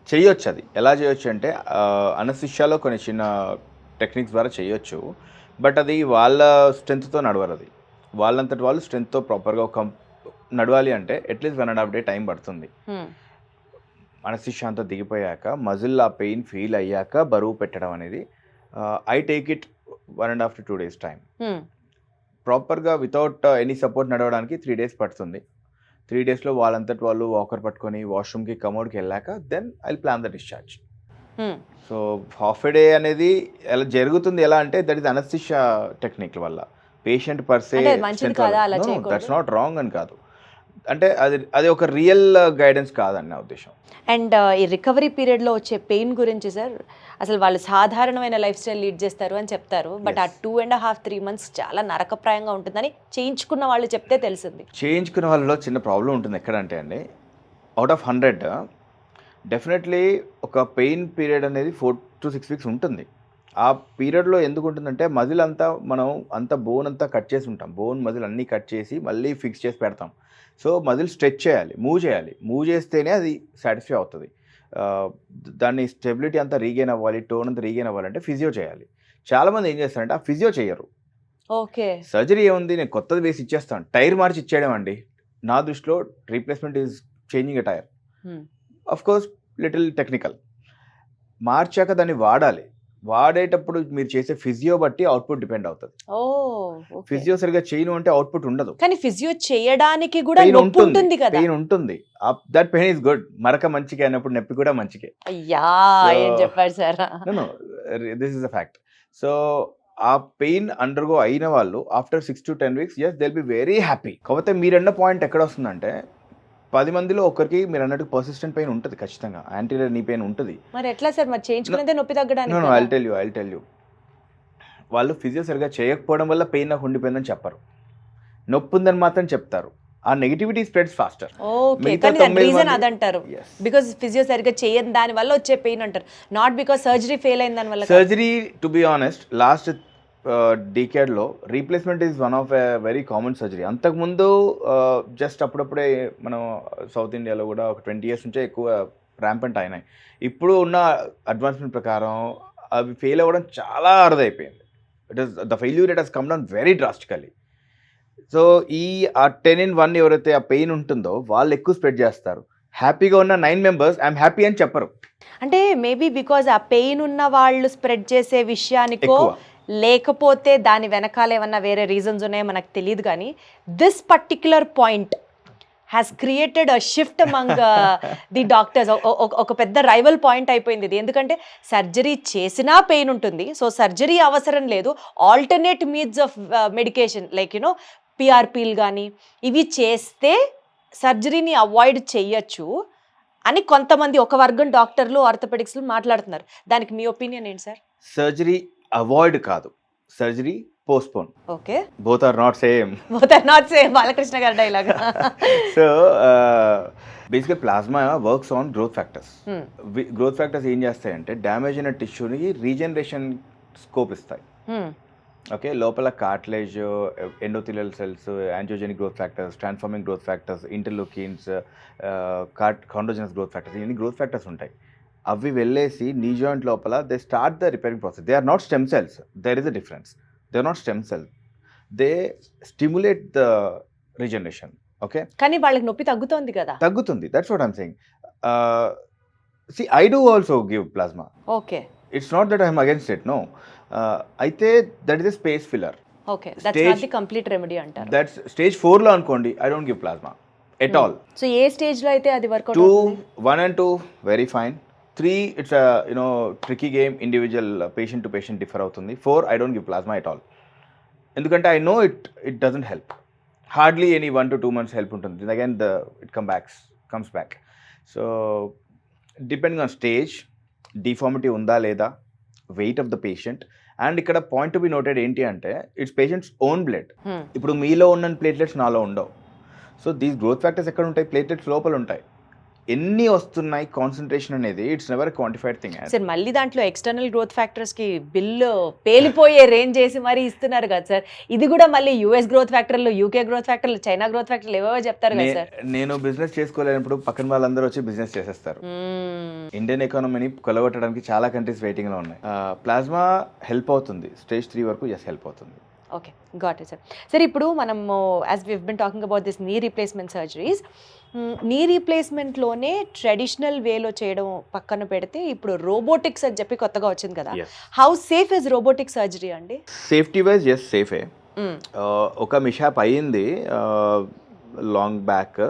చేయొచ్చు. అది ఎలా చేయొచ్చు అంటే అనస్థిషియాలో కొన్ని చిన్న టెక్నిక్స్ ద్వారా చేయొచ్చు, బట్ అది వాళ్ళ స్ట్రెంత్తో నడవరు. అది వాళ్ళంతటి వాళ్ళు స్ట్రెంత్తో ప్రాపర్గా ఒక నడవాలి అంటే అట్లీస్ట్ 1.5 day టైం పడుతుంది. అనస్థిషియా అంతా దిగిపోయాక మజిల్ ఆ పెయిన్ ఫీల్ అయ్యాక బరువు పెట్టడం అనేది I take it 1.5 to 2 days time. ప్రాపర్గా వితౌట్ ఎనీ సపోర్ట్ నడవడానికి 3 days పడుతుంది. 3 daysలో వాళ్ళంతటి వాళ్ళు వాకర్ పట్టుకొని వాష్రూమ్కి కమోడ్కి వెళ్ళాక then I plan the discharge. So half a day అనేది ఎలా జరుగుతుంది, ఎలా అంటే దట్ ఈస్ అనస్థిషియా టెక్నిక్ వల్ల patient per se that's not wrong అని కాదు, అంటే అది ఒక రియల్ గైడెన్స్ కాదని నా ఉద్దేశం. అండ్ ఈ రికవరీ పీరియడ్లో వచ్చే పెయిన్ గురించి సార్, అసలు వాళ్ళు సాధారణమైన లైఫ్ స్టైల్ లీడ్ చేస్తారు అని చెప్తారు, బట్ ఆ 2.5-3 months చాలా నరకప్రాయంగా ఉంటుందని చేయించుకున్న వాళ్ళు చెప్తే తెలిసింది. చేయించుకున్న వాళ్ళలో చిన్న ప్రాబ్లం ఉంటుంది. ఎక్కడంటే అండి, అవుట్ ఆఫ్ 100 డెఫినెట్లీ ఒక పెయిన్ పీరియడ్ అనేది 4 to 6 weeks ఉంటుంది. ఆ పీరియడ్లో ఎందుకు ఉంటుందంటే మజిల్ అంతా మనం అంతా బోన్ అంతా కట్ చేసి ఉంటాం, బోన్ మజిల్ అన్నీ కట్ చేసి మళ్ళీ ఫిక్స్ చేసి పెడతాం. సో మజిల్ స్ట్రెచ్ చేయాలి, మూవ్ చేస్తేనే అది సాటిస్ఫై అవుతుంది. దాన్ని స్టెబిలిటీ అంతా రీగెయిన్ అవ్వాలి, టోన్ అంతా రీగెయిన్ అవ్వాలంటే ఫిజియో చేయాలి. చాలామంది ఏం చేస్తారంటే ఆ ఫిజియో చేయరు. ఓకే, సర్జరీ ఏముంది, నేను కొత్తది వేసి ఇచ్చేస్తాను, టైర్ మార్చి ఇచ్చేయడం అండి. నా దృష్టిలో replacement is changing a tyre. Of course little technical. మార్చాక దాన్ని వాడేటప్పుడు మీరు చేసే ఫిజియో బట్టి అవుట్పుట్ డిపెండ్ అవుతుంది. ఫిజియో సరిగా చేయను అంటే అవుట్పుట్ ఉండదు, కానీ ఫిజియో చేయడానికి కూడా ఉంటుంది కదా, పెయిన్ ఉంటుంది. That pain is good. మరక మంచిగా అయినప్పుడు నొప్పి కూడా మంచిగా. అయ్యా ఏం చెప్పారు sir. This is a fact. So ఆ పెయిన్ అండర్గో అయిన వాళ్ళు after 6 to 10 weeks yes they'll be very happy. కాకపోతే మీరన్న పాయింట్ ఎక్కడ వస్తుందంటే 10 మందిలో ఒకరికి మీరు అన్నట్టు పర్సిస్టెంట్ పెయిన్ ఉంటుంది ఖచ్చితంగా, యాంటీరియర్ నీ పెయిన్ ఉంటుంది. మరి ఎట్లా సార్, మరి చేయించుకునేదే నొప్పి తగ్గడానికి? నో ఐల్ టెల్ యూ వాళ్ళు ఫిజియో సరిగా చేయకపోవడం వల్ల పెయిన్ నాకు ఉండిపోయిందని చెప్పరు, నొప్పి ఉందని మాత్రం చెప్తారు. ఆ నెగిటివిటీ స్ప్రెడ్స్ ఫాస్టర్. ఓకే, కానీ దాని రీజన్ అదంటారు, బికాజ్ ఫిజియో సరిగా చేయని దాని వల్ల వచ్చే పెయిన్ అంటారు, నాట్ బికాజ్ సర్జరీ ఫెయిల్ అయిన దాని వల్ల. Surgery to be honest last డీకేడ్లో replacement is one of a very common surgery. అంతకుముందు జస్ట్ అప్పుడప్పుడే మనం సౌత్ ఇండియాలో కూడా ఒక 20 years నుంచే ఎక్కువ ర్యాంపెంట్ అయినాయి. ఇప్పుడు ఉన్న అడ్వాన్స్మెంట్ ప్రకారం అవి ఫెయిల్ అవ్వడం చాలా అరుదైపోయింది. It is the failure rate has come down very drastically. So ఆ 10-in-1 ఎవరైతే ఆ పెయిన్ ఉంటుందో వాళ్ళు ఎక్కువ స్ప్రెడ్ చేస్తారు. హ్యాపీగా ఉన్న 9 members ఐఎమ్ హ్యాపీ అని చెప్పరు. అంటే మేబీ బికాజ్ ఆ పెయిన్ ఉన్న వాళ్ళు స్ప్రెడ్ చేసే విషయానికో లేకపోతే దాని వెనకాల ఏమన్నా వేరే రీజన్స్ ఉన్నాయో మనకు తెలియదు, కానీ this particular point has created a shift among the doctors. ఒక పెద్ద రైవల్ పాయింట్ అయిపోయింది ఇది. ఎందుకంటే సర్జరీ చేసినా పెయిన్ ఉంటుంది, సో సర్జరీ అవసరం లేదు, alternate means of medication like పిఆర్పీలు కానీ ఇవి చేస్తే సర్జరీని అవాయిడ్ చేయొచ్చు అని కొంతమంది ఒక వర్గం డాక్టర్లు ఆర్థోపెడిక్స్లు మాట్లాడుతున్నారు. దానికి మీ ఒపీనియన్ ఏంటి సార్? సర్జరీ అవాయిడ్ కాదు, surgery postpone. Okay, both are not same. Balakrishna గారి డైలాగ్. సో బేసిక్గా plasma works on growth factors. Growth factors ఏం చేస్తాయంటే డ్యామేజ్ అయిన టిష్యూని రీజనరేషన్ స్కోప్ ఇస్తాయి. ఓకే, లోపల cartilage, endothelial cells, angiogenic growth factors, transforming growth factors, interleukins, chondrogenic growth factors, ఇవన్నీ growth factors ఉంటాయి. అవి వెళ్ళేసి నీ జాయింట్ లోపల they start the repairing process. They are not stem cells, there is a difference. They are not stem cells, they stimulate the regeneration. Okay, కానీ వాళ్ళకి నొప్పి తగ్గుతోంది కదా. తగ్గుతుంది. That's what I'm saying. See I do also give plasma. Okay it's not that I'm against it, no. అయితే that is a space filler. Okay, that's not the complete remedy అంటారు. That's stage 4లో అనుకోండి, I don't give plasma at all. So ఏ stage లో అయితే అది work out 2, అవుతుంది? 1 and 2 very fine. 3 it's a tricky game, individual patient to patient differ అవుతుంది. 4 I don't give plasma at all. ఎందుకంటే I know it doesn't help. Hardly any 1 to 2 months help ఉంటుంది. Then again it comes back. So depending on stage, deformity ఉందా లేదా, weight of the patient, and ఇక్కడ point to be noted ఏంటి అంటే it's patients own blood. ఇప్పుడు మీలో ఉన్న platelets నాలో ఉండవు. సో దీస్ గ్రోత్ ఫ్యాక్టర్స్ ఎక్కడ ఉంటాయి? ప్లేట్లెట్స్ లోపల ఉంటాయి. ఎన్ని వస్తున్నాయి కాన్సన్ట్రేషన్ అనేది it's never quantified thing. Sir మళ్ళీ దాంట్లో ఎక్స్టర్నల్ గ్రోత్ ఫ్యాక్టర్స్ కి బిల్లు పేలిపోయే రేంజ్ చేసి మరీ ఇస్తున్నారు కదా సార్. ఇది కూడా మళ్ళీ యూఎస్ గ్రోత్ ఫ్యాక్టర్లు, యూకే గ్రోత్ ఫ్యాక్టర్లు, చైనా గ్రోత్ ఫ్యాక్టర్లు ఏవో చెప్తారు కదా సార్. నేను బిజినెస్ చేసుకోలేనప్పుడు పక్కన వాళ్ళందరూ వచ్చి బిజినెస్ చేసేస్తారు. ఇండియన్ ఎకానమీని కొలగొట్టడానికి చాలా కంట్రీస్ వెయిటింగ్ లో ఉన్నాయి. ప్లాస్మా హెల్ప్ అవుతుంది స్టేజ్ 3 వరకు, ఎస్ హెల్ప్ అవుతుంది. Okay, got it sir. Sir ఇప్పుడు మనము as we've been talking about this knee replacement surgeries, knee రీప్లేస్మెంట్లోనే ట్రెడిషనల్ వేలో చేయడం పక్కన పెడితే ఇప్పుడు రోబోటిక్స్ అని చెప్పి కొత్తగా వచ్చింది కదా. How safe is robotic surgery అండి? సేఫ్టీ వైజ్ ఎస్ సేఫే. ఒక మిషాప్ అయ్యింది లాంగ్ బ్యాక్.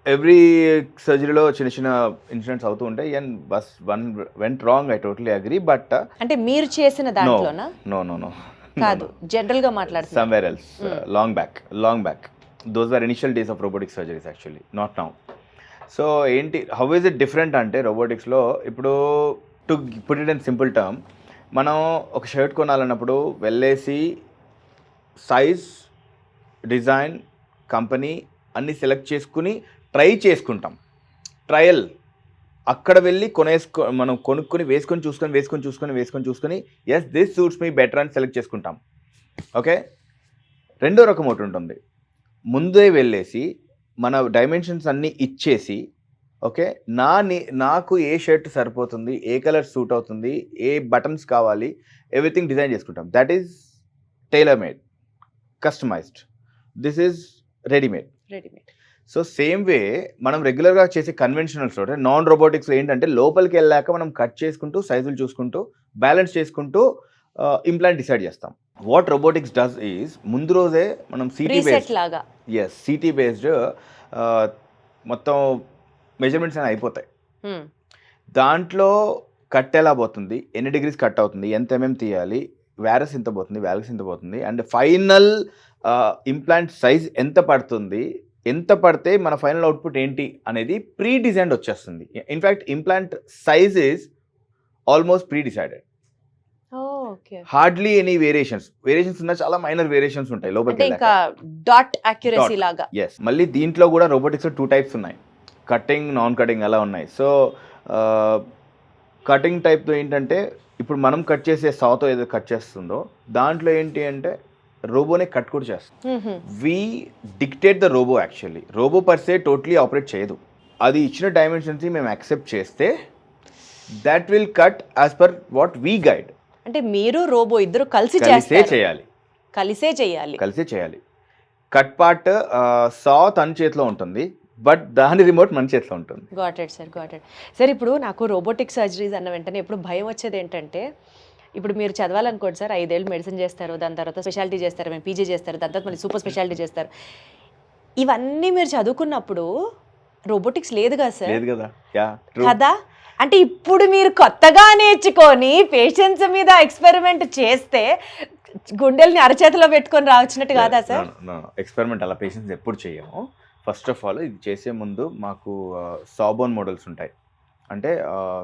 ఎవ్రీ సర్జరీలో చిన్న చిన్న ఇన్సిడెంట్స్ అవుతూ ఉంటాయి. And bus one went wrong, I totally agree. But అంటే మీరు చేసిన దాంట్లోనా? నో కాదు, జనరల్ గా మాట్లాడుతున్నా. somewhere else. Long back those were initial days of robotic surgeries actually, not now. So ఏంటి, how is it different అంటే రోబోటిక్స్ లో ఇప్పుడు to put it in simple term, మనం ఒక షర్ట్ కొనాలన్నప్పుడు వెళ్ళేసి సైజ్, డిజైన్, కంపెనీ అన్ని సెలెక్ట్ చేసుకుని ట్రై చేసుకుంటాం. ట్రయల్ అక్కడ వెళ్ళి మనం కొనుక్కొని వేసుకొని చూసుకొని yes this suits me better అని సెలెక్ట్ చేసుకుంటాం. ఓకే, రెండో రకం ఒకటి ఉంటుంది, ముందే వెళ్ళేసి మన డైమెన్షన్స్ అన్నీ ఇచ్చేసి ఓకే నాకు ఏ షర్ట్ సరిపోతుంది, ఏ కలర్ సూట్ అవుతుంది, ఏ బటన్స్ కావాలి, ఎవ్రీథింగ్ డిజైన్ చేసుకుంటాం. That is tailor made, customised. This is readymade. So same way మనం రెగ్యులర్గా చేసే కన్వెన్షనల్స్ అంటే నాన్ రోబోటిక్స్ ఏంటంటే లోపలికి వెళ్ళాక మనం కట్ చేసుకుంటూ, సైజులు చూసుకుంటూ, బ్యాలెన్స్ చేసుకుంటూ ఇంప్లాంట్ డిసైడ్ చేస్తాం. వాట్ రోబోటిక్స్ డస్ ఈజ్ ముందు రోజే మనం సిటీ బేస్డ్ మొత్తం మెజర్మెంట్స్ అని అయిపోతాయి. దాంట్లో కట్ ఎలా పోతుంది, ఎన్ని డిగ్రీస్ కట్ అవుతుంది, ఎంత తీయాలి, వ్యారస్ ఇంత పోతుంది, వ్యాలస్ ఇంత పోతుంది, అండ్ ఫైనల్ ఇంప్లాంట్ సైజ్ ఎంత పడుతుంది, ఎంత పడితే మన ఫైనల్ అవుట్పుట్ ఏంటి అనేది ప్రీ డిజైన్డ్ వచ్చేస్తుంది. In fact implant size is almost pre decided. Hardly any variations ఉన్నా, చాలా మైనర్ వేరియేషన్స్ ఉంటాయి లోపలికి. మళ్ళీ దీంట్లో కూడా రోబోటిక్స్ 2 టైప్స్ ఉన్నాయి, కటింగ్, నాన్ కటింగ్ అలా ఉన్నాయి. సో కటింగ్ టైప్తో ఏంటంటే ఇప్పుడు మనం కట్ చేసే సాతో ఏదో కట్ చేస్తుందో దాంట్లో ఏంటి అంటే రోబోనే కట్ కూడా చేస్తాం. We dictate the robo. Actually robo per se totally operate చేయదు. అది ఇచ్చిన డైమెన్షన్స్ మేము యాక్సెప్ట్ చేస్తే that will cut as per what we guide. అంటే మీరు రోబో ఇద్దరు కలిసే చేయాలి. కట్ పార్ట్ సా తన చేతిలో ఉంటుంది, బట్ దాని రిమోట్ మన చేతిలో ఉంటుంది. Got it sir. ఇప్పుడు నాకు రోబోటిక్ సర్జరీస్ అన్న వెంటనే ఎప్పుడు భయం వచ్చేది ఏంటంటే, ఇప్పుడు మీరు చదవాలనుకోండి సార్, 5 ఏళ్ళు మెడిసిన్ చేస్తారు, దాని తర్వాత స్పెషాలిటీ చేస్తారు, మేము పీజీ చేస్తారు, దాని తర్వాత మళ్ళీ సూపర్ స్పెషాలిటీ చేస్తారు. ఇవన్నీ మీరు చదువుకున్నప్పుడు రోబోటిక్స్ లేదు కదా సార్? లేదు కదా. కదా, అంటే ఇప్పుడు మీరు కొత్తగా నేర్చుకొని పేషెంట్స్ మీద ఎక్స్పెరిమెంట్ చేస్తే గుండెల్ని అరచేతిలో పెట్టుకొని రావచ్చినట్టు కాదా సార్? ఎక్స్పెరిమెంట్ అలా పేషెంట్స్ ఎప్పుడు చేయము. ఫస్ట్ ఆఫ్ ఆల్ ఇది చేసే ముందు మాకు సాబోన్ మోడల్స్ ఉంటాయి. అంటే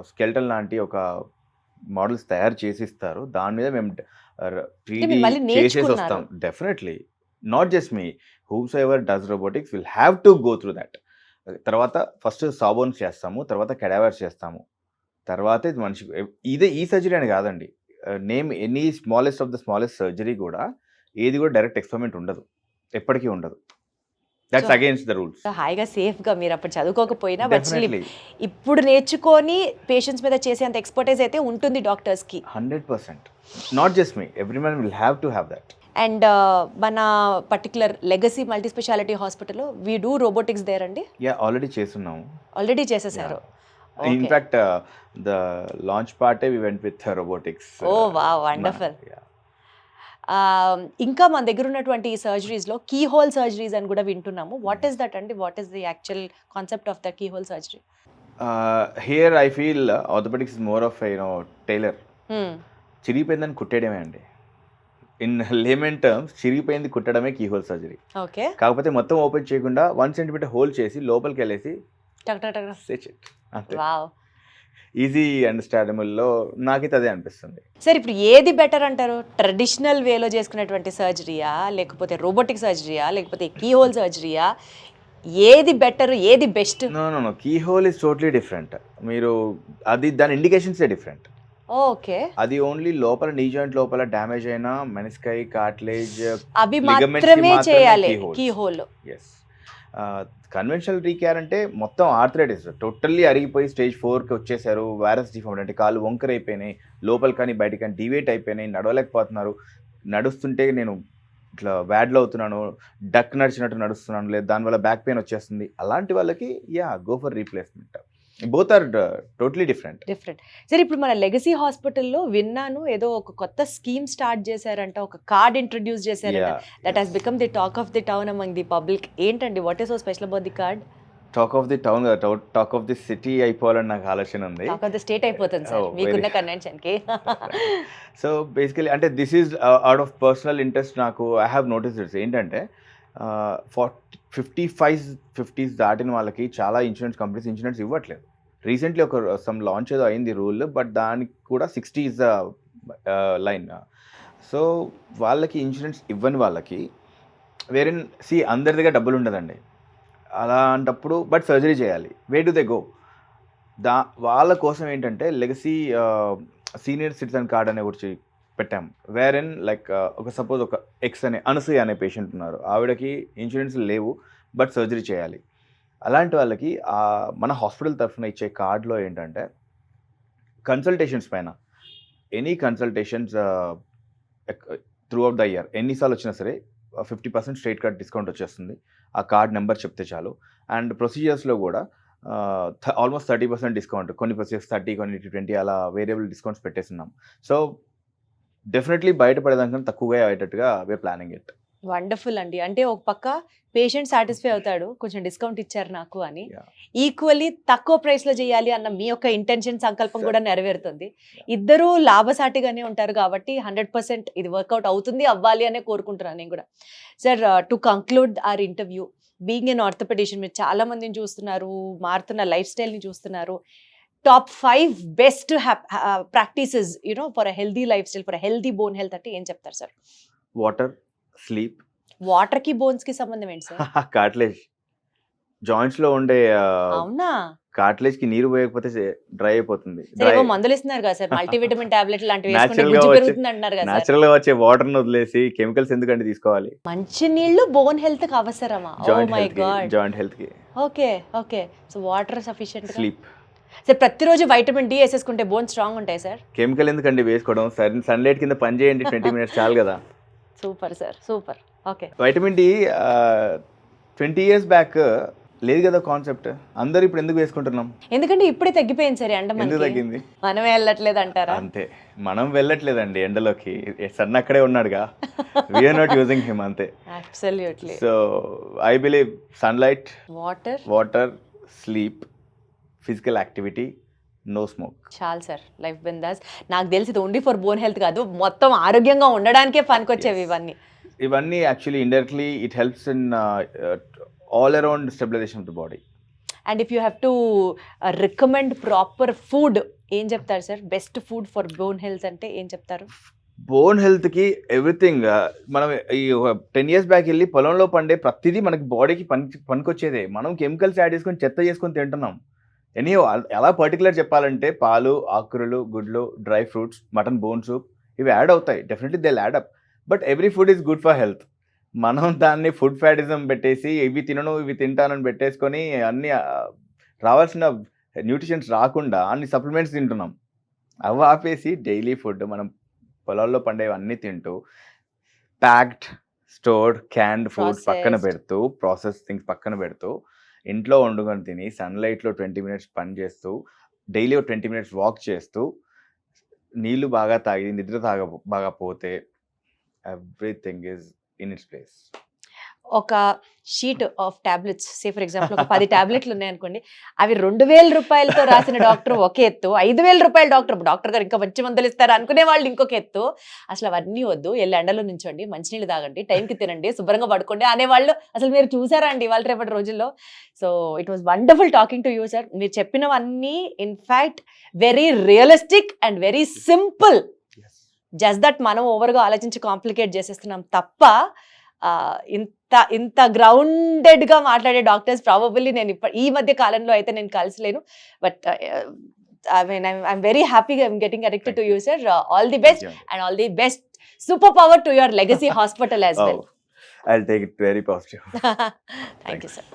స్కెల్టన్ లాంటి ఒక మోడల్స్ తయారు చేసి ఇస్తారు. దాని మీద మేము 3D చేసేసి వస్తాం. Definitely not just me, whoever does robotics will have to go through that. తర్వాత ఫస్ట్ సాబోన్స్ చేస్తాము, తర్వాత కెడావర్స్ చేస్తాము, తర్వాత ఇది మనిషి. ఈ సర్జరీ అని కాదండి, name any smallest of the smallest surgery కూడా ఏది కూడా డైరెక్ట్ ఎక్స్పెరిమెంట్ ఉండదు, ఎప్పటికీ ఉండదు. That's So- against the rules. హాయిగా సేఫ్గా మీరు అప్పుడు చదువుకోకపోయినా బట్ డెఫినెట్లీ ఇప్పుడు నేర్చుకొని పేషెంట్స్ మీద చేసేంత ఎక్స్పర్టైజ్ అయితే ఉంటుంది డాక్టర్స్కి. 100%. Not just me, everyone will have to have that. And మన పర్టికులర్ లెగసీ మల్టీ స్పెషాలిటీ హాస్పిటల్లో వీ డూ రోబోటిక్స్ దేర్ అండి. యా, ఆల్రెడీ చేస్తున్నాము. ఆల్రెడీ చేసేసారు. ఇన్ఫాక్ట్ ద లాంచ్ పార్టే we went with robotics. Oh wow, wonderful. ఇంకా మన దగ్గర ఉన్నటువంటి ఈ సర్జరీస్లో కీ హోల్ సర్జరీస్ అని కూడా వింటున్నాము. వాట్ ఈస్ దట్ అండి? What is the actual concept of the keyhole surgery? Here I feel orthopaedics is more of tailor. చిరిగిపోయిందని కుట్టేయడమే అండి. ఇన్ లేమన్ టర్మ్స్ చిరిగిపోయింది కుట్టడమే కీ హోల్ సర్జరీ. ఓకే, కాకపోతే మొత్తం ఓపెన్ చేయకుండా 1 సెంటీమీటర్ హోల్ చేసి లోపలికి వెళ్ళేసి stitch it. అంతే. వావ్. ఈజీ అండర్స్టాండబుల్లో నాకైతే అదే అనిపిస్తుంది. సార్, ఇప్పుడు ఏది బెటర్ అంటారు? ట్రెడిషనల్ వేలో చేసుకునేటువంటి సర్జరీయా, లేకపోతే రోబోటిక్ సర్జరీయా, లేకపోతే కీ హోల్ సర్జరీయా? ఏది బెటర్, ఏది best? No keyhole is totally different. మీరు అది దాని ఇండికేషన్సే డిఫరెంట్. ఓకే, అది ఓన్లీ లోపల నీ జాయింట్ లోపల డ్యామేజ్ అయిన మెనిస్కై, కార్టిలేజ్, అవి మాత్రమే చేయాలి కీ హోల్. ఎస్. కన్వెన్షనల్ రీకేర్ అంటే మొత్తం ఆర్థరైటిస్ టోటల్లీ అరిగిపోయి స్టేజ్ 4కి వచ్చేసారు. వైరస్ డిఫార్మ్ అంటే కాళ్ళు వంకర అయిపోయినాయి, లోపల కానీ బయట కానీ డివేట్ అయిపోయినాయి, నడవలేకపోతున్నారు. నడుస్తుంటే నేను ఇట్లా వ్యాడ్లో అవుతున్నాను, డక్ నడిచినట్టు నడుస్తున్నాను, లేదు దానివల్ల బ్యాక్ పెయిన్ వచ్చేస్తుంది. అలాంటి వాళ్ళకి go for replacement. Both are totally different. సరే, ఇప్పుడు మన లెగసీ హాస్పిటల్లో విన్నాను ఏదో ఒక కొత్త స్కీమ్ స్టార్ట్ చేశారంట, ఒక కార్డ్ ఇంట్రడ్యూస్ చేశారంట. That has become the talk of the town among the public. ఏంటండి, what is so special about the card? Talk of the town, talk of the city అయిపోవాలని నాకు ఆలోచన ఉంది. టాక్ ఆఫ్ ది స్టేట్ అయిపోతుంది sir మీకున్న కన్వెన్షన్కి. So basically అంటే this is out of personal interest. నాకు ఐ హ్యావ్ నోటీస్డ్ ఏంటంటే 50s దాటిన వాళ్ళకి చాలా ఇన్సూరెన్స్ కంపెనీస్ ఇన్సూరెన్స్ ఇవ్వట్లేదు. రీసెంట్లీ ఒక సమ్ లాంచ్ ఏదో అయింది రూల్, బట్ దానికి కూడా 60 is ద లైన్. సో వాళ్ళకి ఇన్సూరెన్స్ ఇవ్వని వాళ్ళకి వేరే అందరి దగ్గర డబ్బులు ఉండదండి. అలాంటప్పుడు బట్ సర్జరీ చేయాలి. వే డు దే గో? వాళ్ళ కోసం ఏంటంటే లెగసీ సీనియర్ సిటిజన్ కార్డ్ అనే ఒకటి పెట్టాం. వేరెన్ లైక్ ఒక సపోజ్ ఒక ఎక్స్ అనే అనసూయ అనే పేషెంట్ ఉన్నారు, ఆవిడకి ఇన్సూరెన్స్ లేవు బట్ సర్జరీ చేయాలి. అలాంటి వాళ్ళకి మన హాస్పిటల్ తరఫున ఇచ్చే కార్డులో ఏంటంటే కన్సల్టేషన్స్ పైన any consultations through out the year ఎన్నిసార్లు వచ్చినా సరే 50% స్ట్రైట్ కార్డ్ డిస్కౌంట్ వచ్చేస్తుంది. ఆ కార్డ్ నెంబర్ చెప్తే చాలు. అండ్ ప్రొసీజర్స్లో కూడా ఆల్మోస్ట్ 30% డిస్కౌంట్, కొన్ని ప్రొసీజర్స్ 30, కొన్ని 20 అలా వేరియబుల్ డిస్కౌంట్స్ పెట్టేస్తున్నాం. సో డెఫినెట్లీ బయటపడేదానికన్నా తక్కువగా అయ్యేటట్టుగా వే ప్లానింగ్ ఇట్. వండర్ఫుల్ అండి. అంటే ఒక పక్క పేషెంట్ సాటిస్ఫై అవుతాడు, కొంచెం డిస్కౌంట్ ఇచ్చారు నాకు అని. Yeah. ఈక్వల్లీ తక్కువ ప్రైస్లో చేయాలి అన్న మీ యొక్క ఇంటెన్షన్, సంకల్పం Sure. కూడా నెరవేరుతుంది. ఇద్దరూ లాభసాటిగానే ఉంటారు కాబట్టి 100% ఇది వర్కౌట్ అవుతుంది, అవ్వాలి అనే కోరుకుంటున్నాను నేను కూడా. Sir, to conclude our interview, being an orthopedician, మీరు చాలా మందిని చూస్తున్నారు, మారుతున్న లైఫ్ స్టైల్ని చూస్తున్నారు. Top 5 best practices for a healthy life style, for a healthy bone health అంటే ఏం చెప్తారు సార్? Water, sleep. వాటర్ కి బోన్స్ కి సంబంధం ఏంటి సార్? కార్టిలేజ్ జాయింట్స్ లో ఉండే అవునా? కార్టిలేజ్ కి నీరు పోయకపోతే డ్రై అయిపోతుంది. ఏవో మందులు ఇస్తున్నారు కదా సార్, మల్టీవిటమిన్ టాబ్లెట్ లాంటివి వేసుకుంటే Natural గా గుజ్జు వచ్చే- పెరుగుతుంది అంటున్నారు కదా సార్. నేచురల్ గా వచ్చే వాటర్ ను వదిలేసి కెమికల్స్ ఎందుకంటే తీసుకోవాలి? మంచి నీళ్లు బోన్ హెల్త్ కి అవసరమా? Oh my God. Joint health కి. Okay. So water sufficient. Sleep. Sir, ప్రతిరోజు వైటమిన్ డి వేసేసుకుంటే బోన్ స్ట్రాంగ్ ఉంటాయి సార్? కెమికల్ ఎందుకండి వేసుకోవడం? సన్లైట్ కింద పని చేయండి 20 minutes చాలు కదా. Super sir, super. Okay. Vitamin D 20 years back లేదు కదా కాన్సెప్ట్. అందరు ఇప్పుడు ఎందుకు వేసుకుంటున్నాం? ఎందుకంటే ఇప్పుడే తగ్గిపోయింది సార్ ఎండ. ఎందుకు మనకి తగ్గింది? మనమే వెళ్ళట్లేదు అంటారా? అంతే, మనం వెళ్ళట్లేదండి ఎండలోకి. సన్ అక్కడే ఉన్నాడుగా, వీఆర్ నాట్ యూజింగ్ హిమ్ అంతే. Absolutely. So I believe sunlight, water, sleep, physical activity, no smoke. చాలు సార్, లైఫ్ బిందాస్. నాకు తెలిసి ఇది ఓన్లీ ఫర్ బోన్ హెల్త్ కాదు, మొత్తం ఆరోగ్యంగా ఉండడానికే పనికొచ్చేవి ఇవన్నీ. ఇవన్నీ actually indirectly it helps in all around stabilisation of the body. And if you have to recommend proper food, ఏం చెప్తారు sir? Best food for bone health అంటే ఏం చెప్తారు? బోన్ హెల్త్కి ఎవ్రీథింగ్. మనం ఈ 10 years బ్యాక్ వెళ్ళి పొలంలో పండే ప్రతిదీ మనకి బాడీకి పనికొచ్చేదే. మనం కెమికల్స్ యాడ్ చేసుకొని చెత్త చేసుకొని తింటున్నాం. ఎనీ ఎలా పర్టికులర్ చెప్పాలంటే పాలు, ఆకుకూరలు, గుడ్లు, dry fruits, mutton bone soup, ఇవి యాడ్ అవుతాయి. Definitely they add up. But every food is good for health. మనం దాన్ని ఫుడ్ ఫ్యాటిజం పెట్టేసి ఇవి తినను ఇవి తింటానని పెట్టేసుకొని అన్ని రావాల్సిన న్యూట్రిషన్స్ రాకుండా అన్ని సప్లిమెంట్స్ తింటున్నాం. అవి ఆపేసి డైలీ ఫుడ్ మనం పొలాల్లో పండేవి అన్నీ తింటూ ప్యాక్డ్ స్టోర్డ్ క్యాన్డ్ ఫుడ్ పక్కన Processed. పెడుతూ ప్రాసెస్ థింగ్స్ పక్కన పెడుతూ ఇంట్లో వండుకొని తిని సన్లైట్లో 20 మినిట్స్ పని చేస్తూ డైలీ 20 మినిట్స్ వాక్ చేస్తూ నీళ్లు బాగా తాగి నిద్ర బాగా పోతే everything is in its place. ఒక sheet of tablets say for example ఒక 10 టాబ్లెట్లు ఉన్నాయనుకోండి, అవి 2,000 రూపాయలతో రాసిన డాక్టర్ ఒక ఎత్తు, 5,000 రూపాయల డాక్టర్ గారు ఇంకా మంచి మందులు ఇస్తారు అనుకునే వాళ్ళు ఇంకొక ఎత్తు. అసలు అవన్నీ వద్దు, వెళ్ళి ఎండలో నుంచోండి, మంచినీళ్ళు తాగండి, టైంకి తినండి, శుభ్రంగా పడుకోండి అనేవాళ్ళు అసలు మీరు చూసారా అండి ఇవాళ రేపటి రోజుల్లో? So it was wonderful talking to you sir. మీరు చెప్పినవన్నీ in fact very realistic and very simple. Just that మనం ఓవర్గా ఆలోచించి కాంప్లికేట్ చేసేస్తున్నాం తప్ప ఇంత గ్రౌండెడ్ గా మాట్లాడే డాక్టర్స్ ప్రాబబుల్లీ నేను ఈ మధ్య కాలంలో అయితే నేను కలిసలేను. But I'm very happy I'm getting addicted to you, sir. All the best and all the best superpower to your legacy hospital as well. I'll take it very positive. Thank you, sir.